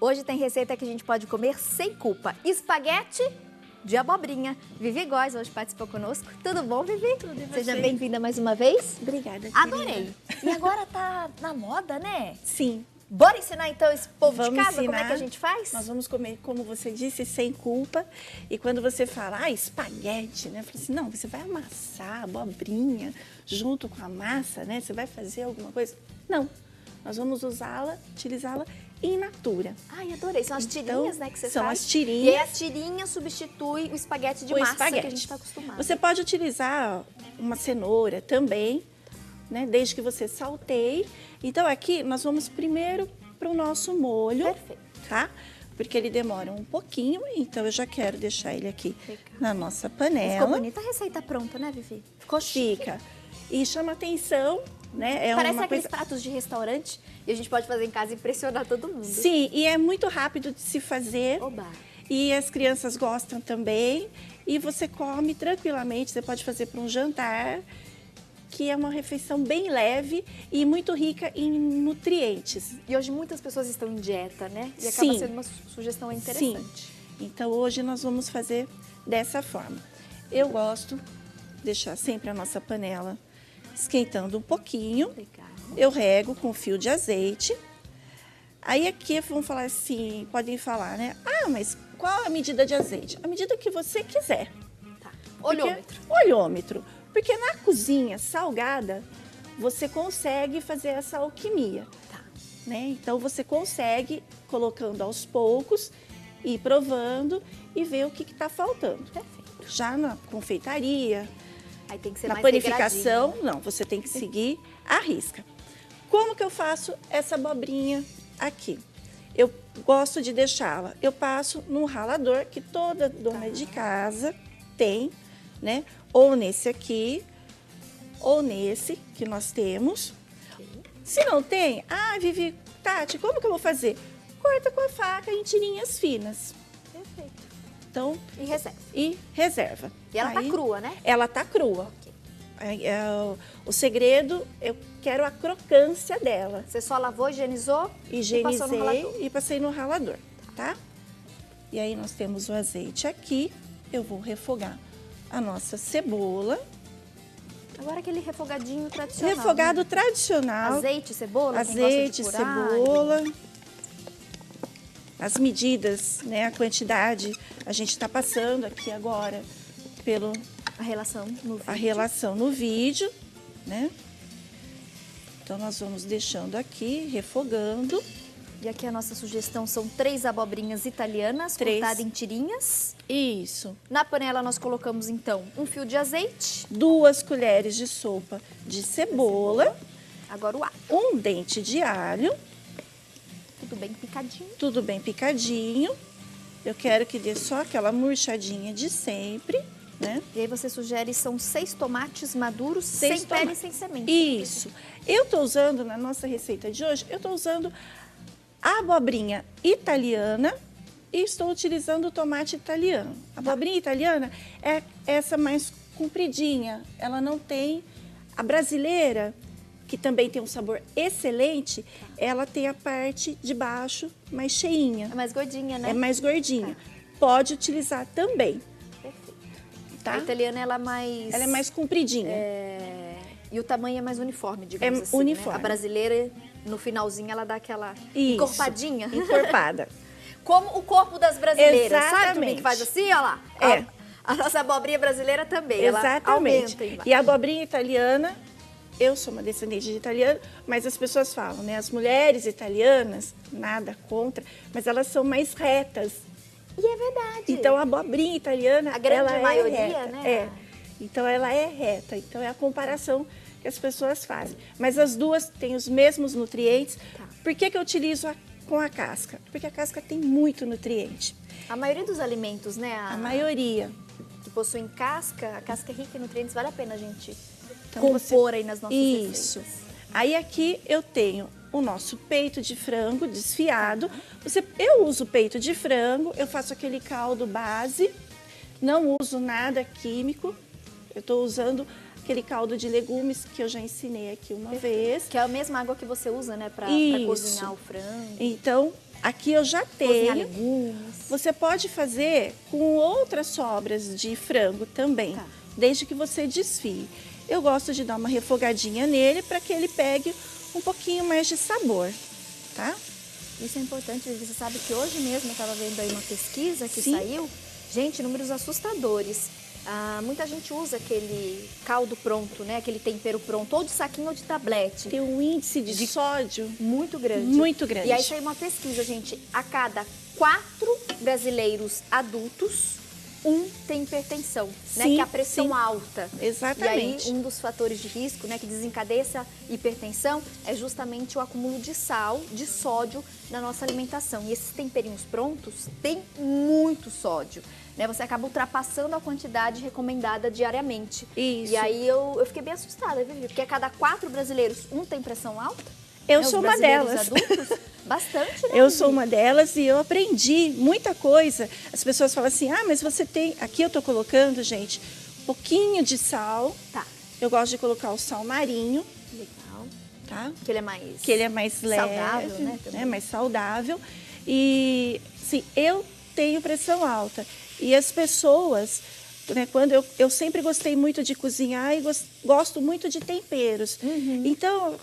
Hoje tem receita que a gente pode comer sem culpa. Espaguete de abobrinha. Vivi Góes hoje participou conosco. Tudo bom, Vivi? Tudo, e você? Seja bem-vinda mais uma vez. Obrigada, Adorei. E agora tá na moda, né? Sim. Bora ensinar então esse povo de Vamos casa como é ensinar. que a gente faz? Nós vamos comer, como você disse, sem culpa. E quando você fala, espaguete, né? Eu falo assim, não, você vai amassar a abobrinha junto com a massa, né? Você vai fazer alguma coisa? Não. Nós vamos utilizá-la in natura. Ai, adorei. São as tirinhas, né, que você São faz. as tirinhas. E aí a tirinha substitui o espaguete de massa que a gente está acostumado. Você pode utilizar uma cenoura também, né? Desde que você salteie. Então aqui nós vamos primeiro para o nosso molho. Perfeito. Tá? Porque ele demora um pouquinho, então eu já quero deixar ele aqui Legal. na nossa panela. Ficou bonita a receita pronta, né, Vivi? Ficou chique. Fica. E chama atenção, né? Parece uma aqueles coisa... pratos de restaurante e a gente pode fazer em casa e impressionar todo mundo. Sim, e é muito rápido de se fazer. Oba. E as crianças gostam também. E você come tranquilamente, você pode fazer para um jantar, que é uma refeição bem leve e muito rica em nutrientes. E hoje muitas pessoas estão em dieta, né? E Sim. acaba sendo uma sugestão interessante. Sim. Então hoje nós vamos fazer dessa forma. Eu gosto de deixar sempre a nossa panela esquentando um pouquinho. Legal. Eu rego com fio de azeite. Aí aqui vão falar assim, podem falar, né? Ah, mas qual a medida de azeite? A medida que você quiser. Tá. Olhômetro. Olhômetro. Porque na cozinha salgada, você consegue fazer essa alquimia. Tá. Né? Então você consegue, colocando aos poucos, ir provando e ver o que está faltando. Perfeito. Já na confeitaria, Aí tem que ser na mais panificação, regradinho, né? não, você tem que seguir a risca. Como que eu faço essa abobrinha aqui? Eu gosto de deixá-la, eu passo num ralador que toda dona de casa tem, né? Ou nesse aqui, ou nesse que nós temos. Ok. Se não tem, Vivi, Tati, como que eu vou fazer? Corta com a faca em tirinhas finas. Perfeito. Então, E reserva. e reserva. E ela tá Aí, crua, né? Ela tá crua. Ok. O segredo, eu quero a crocância dela. Você só lavou, higienizou e passou no Higienizei ralador. e passei no ralador, tá? E aí nós temos o azeite aqui. Eu vou refogar a nossa cebola. Agora aquele refogadinho tradicional. Refogado né? tradicional. Azeite, cebola, Azeite, quem gosta de purar, cebola. As medidas, né? A quantidade, a gente está passando aqui agora pelo a relação no vídeo. a relação no vídeo, né? Então nós vamos deixando aqui, refogando. E aqui a nossa sugestão são 3 abobrinhas italianas, 3. cortadas em tirinhas. Isso. Na panela nós colocamos então um fio de azeite. 2 colheres de sopa de cebola. Agora o alho. Um dente de alho. Tudo bem picadinho. Tudo bem picadinho. Eu quero que dê só aquela murchadinha de sempre, né? E aí você sugere, são 6 tomates maduros, 6 sem pele e tomates. sem semente. Isso. Eu tô usando, na nossa receita de hoje, eu tô usando a abobrinha italiana e estou utilizando o tomate italiano. A abobrinha italiana é essa mais compridinha. Ela não tem... A brasileira, que também tem um sabor excelente, ela tem a parte de baixo mais cheinha. É mais gordinha, né? É mais gordinha. Pode utilizar também, Perfeito. tá? A italiana ela é mais compridinha. E o tamanho é mais uniforme, digamos assim. uniforme. Né? A brasileira, no finalzinho, ela dá aquela Isso. encorpadinha. Encorpada. Como o corpo das brasileiras. Sabe também Exatamente. que faz assim, olha lá? É. A nossa abobrinha brasileira também. Exatamente. Ela aumenta embaixo. E a abobrinha italiana, eu sou uma descendente de italiano, mas as pessoas falam, né? As mulheres italianas, nada contra, mas elas são mais retas. E é verdade. Então a abobrinha italiana, A grande ela maioria, é reta. né? É. Então ela é reta. Então é a comparação que as pessoas fazem. Mas as duas têm os mesmos nutrientes. Tá. Por que que eu utilizo com a casca? Porque a casca tem muito nutriente. A maioria dos alimentos, né? A maioria. Que possuem casca, a casca é rica em nutrientes, vale a pena a gente Então, compor aí nas nossas Isso. receitas. Aí aqui eu tenho o nosso peito de frango desfiado. Eu uso peito de frango, eu faço aquele caldo base, não uso nada químico. Eu estou usando aquele caldo de legumes que eu já ensinei aqui uma vez. Que é a mesma água que você usa, né, para Isso. cozinhar o frango. Então, Aqui eu já Cozinhar tenho. legumes. Você pode fazer com outras sobras de frango também, Tá. desde que você desfie. Eu gosto de dar uma refogadinha nele para que ele pegue um pouquinho mais de sabor, tá? Isso é importante, você sabe que hoje mesmo eu estava vendo aí uma pesquisa que Sim. saiu, gente, números assustadores. Muita gente usa aquele caldo pronto, né? Aquele tempero pronto, ou de saquinho ou de tablete. Tem um índice de sódio Muito grande. muito grande. E aí saiu uma pesquisa, gente. A cada 4 brasileiros adultos, um tem hipertensão, né? Sim, Que é a pressão sim. alta. Exatamente. E aí, um dos fatores de risco, né, que desencadeia essa hipertensão é justamente o acúmulo de sal, de sódio na nossa alimentação. E esses temperinhos prontos têm muito sódio, né? Você acaba ultrapassando a quantidade recomendada diariamente. Isso. E aí eu fiquei bem assustada, viu? Porque a cada 4 brasileiros, um tem pressão alta. Eu Né? sou Os uma brasileiros delas. adultos, bastante, né? Eu Vivi? sou uma delas e eu aprendi muita coisa. As pessoas falam assim, mas você tem... Aqui eu tô colocando, gente, um pouquinho de sal. Tá, Eu gosto de colocar o sal marinho, legal. tá? Que ele é mais... Que ele é mais leve, saudável, né? Também. Mais saudável. E, sim, eu tenho pressão alta. E as pessoas, né, quando eu sempre gostei muito de cozinhar e gosto muito de temperos. Então,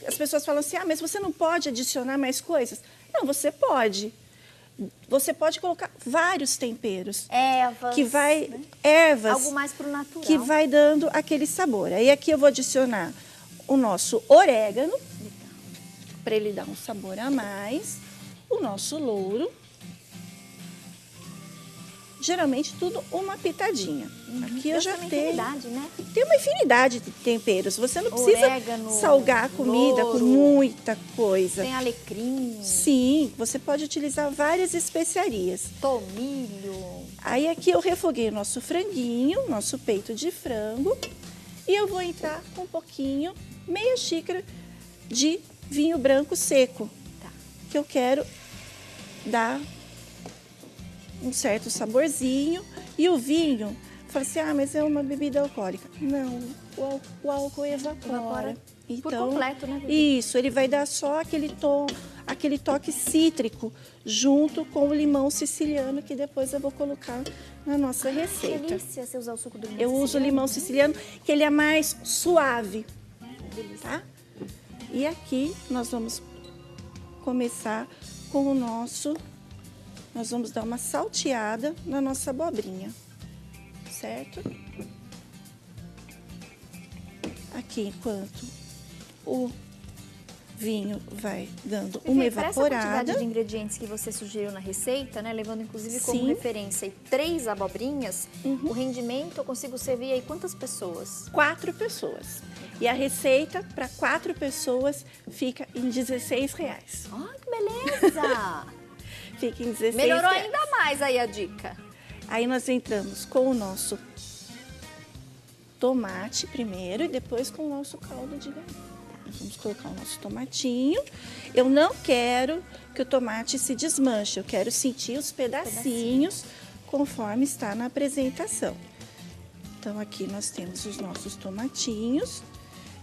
as pessoas falam assim, mas você não pode adicionar mais coisas? Não, você pode. Você pode colocar vários temperos. Ervas, Que vai... né? Ervas. Algo mais pro natural. Que vai dando aquele sabor. Aí aqui eu vou adicionar o nosso orégano, para ele dar um sabor a mais. O nosso louro. Geralmente tudo uma pitadinha. Aqui eu já Tem tenho. infinidade, né? Tem uma infinidade de temperos. Você não precisa Orégano, salgar a comida com louro. muita coisa. Tem alecrim, Sim, você pode utilizar várias especiarias. tomilho. Aí aqui eu refoguei o nosso franguinho, nosso peito de frango. E eu vou entrar com um pouquinho, meia xícara de vinho branco seco. Tá. Que eu quero dar um certo saborzinho. E o vinho, fala assim, mas é uma bebida alcoólica. Não, o álcool evapora. Por Então, completo, né, Vivi? isso, ele vai dar só aquele tom, aquele toque cítrico, junto com o limão siciliano, que depois eu vou colocar na nossa Que receita. delícia você usar o suco do limão. Eu uso o limão siciliano, que ele é mais suave, tá? E aqui nós vamos começar com o nosso... Nós vamos dar uma salteada na nossa abobrinha, certo? Aqui, enquanto o vinho vai dando uma Vivi, para essa quantidade evaporada. de ingredientes que você sugeriu na receita, né, levando inclusive como Sim. referência e 3 abobrinhas, o rendimento eu consigo servir aí quantas pessoas? 4 pessoas. E a receita para 4 pessoas fica em R$16. Ai, que beleza! Fica em R$16. Melhorou ainda mais aí a dica. Aí nós entramos com o nosso tomate primeiro e depois com o nosso caldo de galinha. Nós vamos colocar o nosso tomatinho. Eu não quero que o tomate se desmanche, eu quero sentir os pedacinhos conforme está na apresentação. Então aqui nós temos os nossos tomatinhos.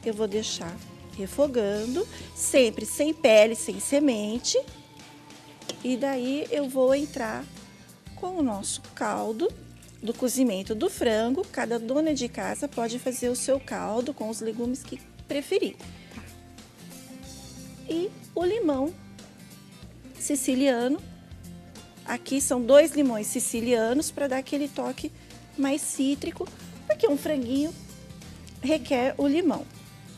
Eu vou deixar refogando, sempre sem pele, sem semente. E daí eu vou entrar com o nosso caldo do cozimento do frango. Cada dona de casa pode fazer o seu caldo com os legumes que preferir. E o limão siciliano. Aqui são 2 limões sicilianos para dar aquele toque mais cítrico, porque um franguinho requer o limão.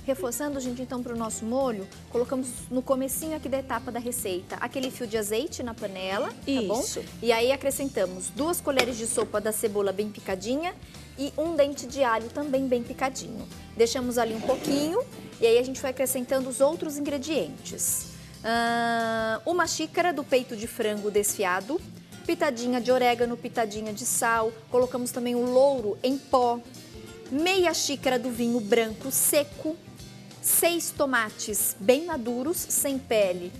Reforçando, gente, então, para o nosso molho, colocamos no comecinho aqui da etapa da receita aquele fio de azeite na panela, tá bom? Isso. E aí acrescentamos 2 colheres de sopa da cebola bem picadinha e 1 dente de alho também bem picadinho. Deixamos ali um pouquinho e aí a gente vai acrescentando os outros ingredientes. 1 xícara do peito de frango desfiado, pitadinha de orégano, pitadinha de sal, colocamos também o louro em pó, meia xícara do vinho branco seco, 6 tomates bem maduros, sem pele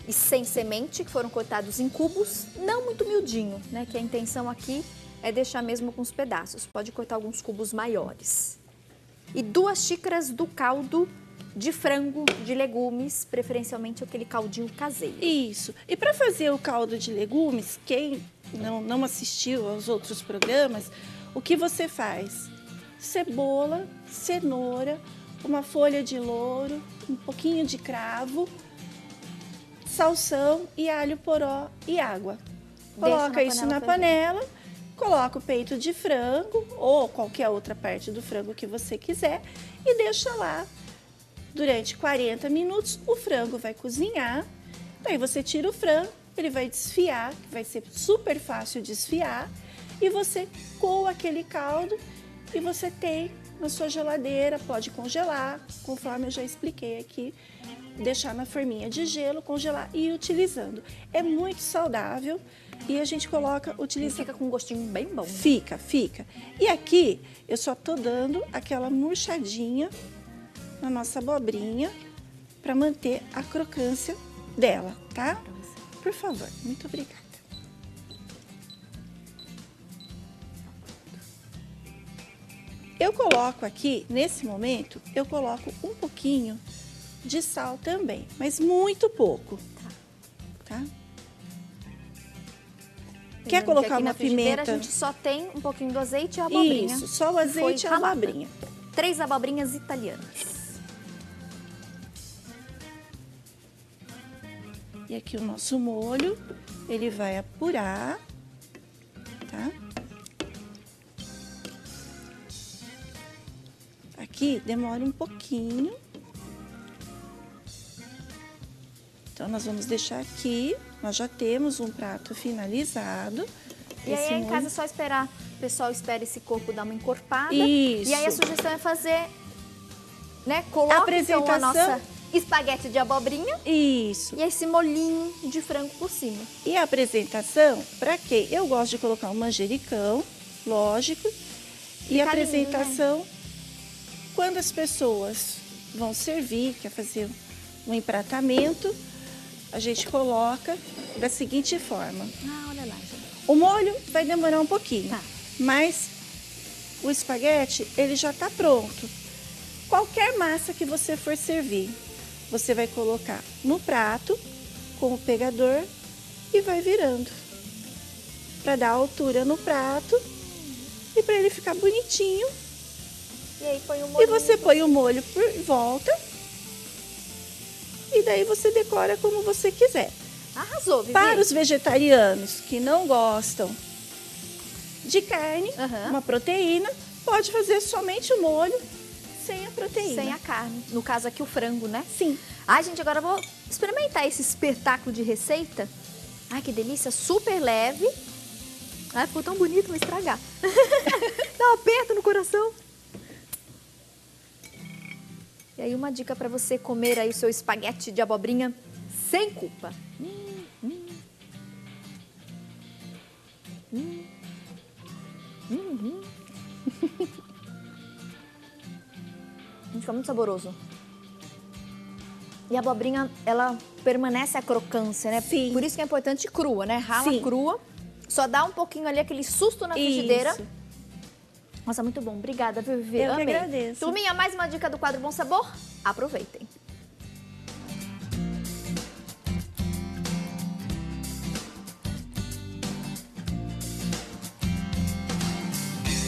e sem semente, que foram cortados em cubos, não muito miudinho, né? Que a intenção aqui é deixar mesmo com os pedaços. Pode cortar alguns cubos maiores. E 2 xícaras do caldo de frango, de legumes, preferencialmente aquele caldinho caseiro. Isso. E para fazer o caldo de legumes, quem não assistiu aos outros programas, o que você faz? Cebola, cenoura, uma folha de louro, um pouquinho de cravo, salsão e alho poró e água. Coloca isso na panela, coloca o peito de frango ou qualquer outra parte do frango que você quiser e deixa lá durante 40 minutos. O frango vai cozinhar, daí você tira o frango, ele vai desfiar, vai ser super fácil desfiar, e você coa aquele caldo e você tem na sua geladeira, pode congelar, conforme eu já expliquei aqui, deixar na forminha de gelo, congelar e ir utilizando. É muito saudável e a gente coloca, utiliza... Fica com um gostinho bem bom. Fica. E aqui eu só tô dando aquela murchadinha na nossa abobrinha para manter a crocância dela, tá? Por favor, muito obrigada. Eu coloco aqui, nesse momento, eu coloco um pouquinho de sal também, mas muito pouco, tá? Quer colocar uma pimenta? A gente só tem um pouquinho do azeite e a abobrinha. Isso, só o azeite e a abobrinha. 3 abobrinhas italianas. E aqui o nosso molho, ele vai apurar, tá? Aqui demora um pouquinho. Então, nós vamos deixar aqui, nós já temos um prato finalizado. E aí, em casa, é só esperar, o pessoal espera esse corpo dar uma encorpada. Isso. E aí, a sugestão é fazer, né, coloca então a nossa espaguete de abobrinha. Isso. E esse molhinho de frango por cima. E a apresentação, para quê? Eu gosto de colocar um manjericão, lógico. E a apresentação, lindo, né? Quando as pessoas vão servir, quer fazer um empratamento, a gente coloca da seguinte forma. Ah, olha lá, gente. O molho vai demorar um pouquinho, tá, mas o espaguete, ele já está pronto. Qualquer massa que você for servir, você vai colocar no prato com o pegador e vai virando. Para dar altura no prato e para ele ficar bonitinho. E aí põe o molho. E você põe o molho por volta. E daí você decora como você quiser. Arrasou, Vivi. Para os vegetarianos que não gostam de carne, uma proteína, pode fazer somente o molho sem a proteína. Sem a carne. No caso aqui o frango, né? Sim. Ai, gente, agora eu vou experimentar esse espetáculo de receita. Ai, que delícia, super leve. Ai, ficou tão bonito, vou estragar. Dá um aperto no coração. E aí uma dica para você comer aí o seu espaguete de abobrinha sem culpa. Fica muito saboroso. E a abobrinha, ela permanece a crocância, né? Sim. Por isso que é importante crua, né? Rala Sim. crua. Só dá um pouquinho ali, aquele susto na frigideira. Isso. Nossa, muito bom. Obrigada, Vivi. Eu amei. que agradeço. Turminha, mais uma dica do quadro Bom Sabor? Aproveitem.